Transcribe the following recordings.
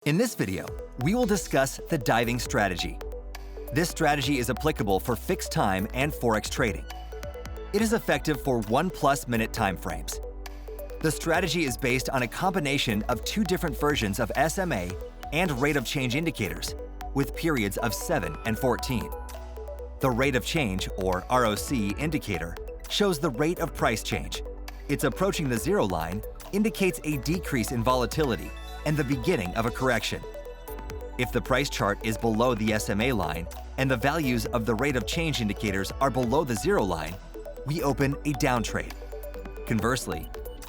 In this video, we will discuss the diving strategy. This strategy is applicable for fixed time and Forex trading. It is effective for 1+ minute time frames. The strategy is based on a combination of two different versions of SMA and rate of change indicators, with periods of 7 and 14. The rate of change, or ROC, indicator shows the rate of price change. It's approaching the zero line, indicates a decrease in volatility and the beginning of a correction. If the price chart is below the SMA line and the values of the rate of change indicators are below the zero line, we open a down trade. Conversely,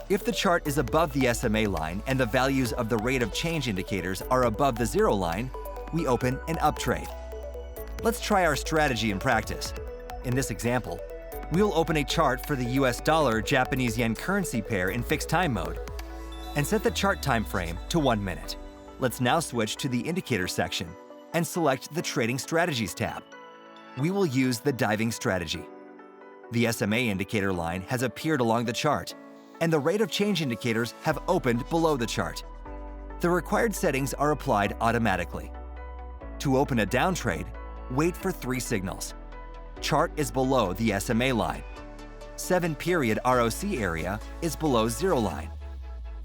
if the chart is above the SMA line and the values of the rate of change indicators are above the zero line, we open an up trade. Let's try our strategy in practice. In this example, we'll open a chart for the US dollar-Japanese yen currency pair in fixed time mode and set the chart time frame to 1 minute. Let's now switch to the indicator section and select the Trading Strategies tab. We will use the diving strategy. The SMA indicator line has appeared along the chart, and the rate of change indicators have opened below the chart. The required settings are applied automatically. To open a down trade, wait for 3 signals. Chart is below the SMA line. 7-period ROC area is below zero line.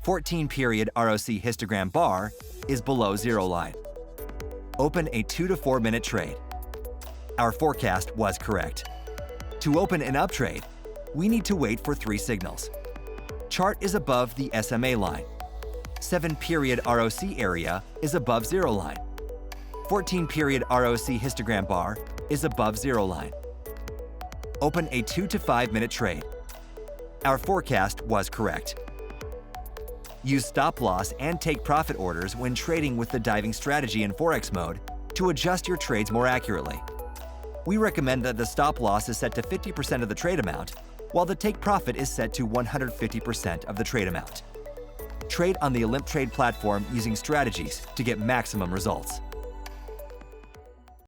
14-period ROC histogram bar is below zero line. Open a 2 to 4 minute trade. Our forecast was correct. To open an up trade, we need to wait for 3 signals. Chart is above the SMA line. 7-period ROC area is above zero line. 14-period ROC histogram bar is above zero line. Open a 2 to 5 minute trade. Our forecast was correct. Use stop loss and take profit orders when trading with the diving strategy in Forex mode to adjust your trades more accurately. We recommend that the stop loss is set to 50% of the trade amount, while the take profit is set to 150% of the trade amount. Trade on the Olymp trade platform using strategies to get maximum results.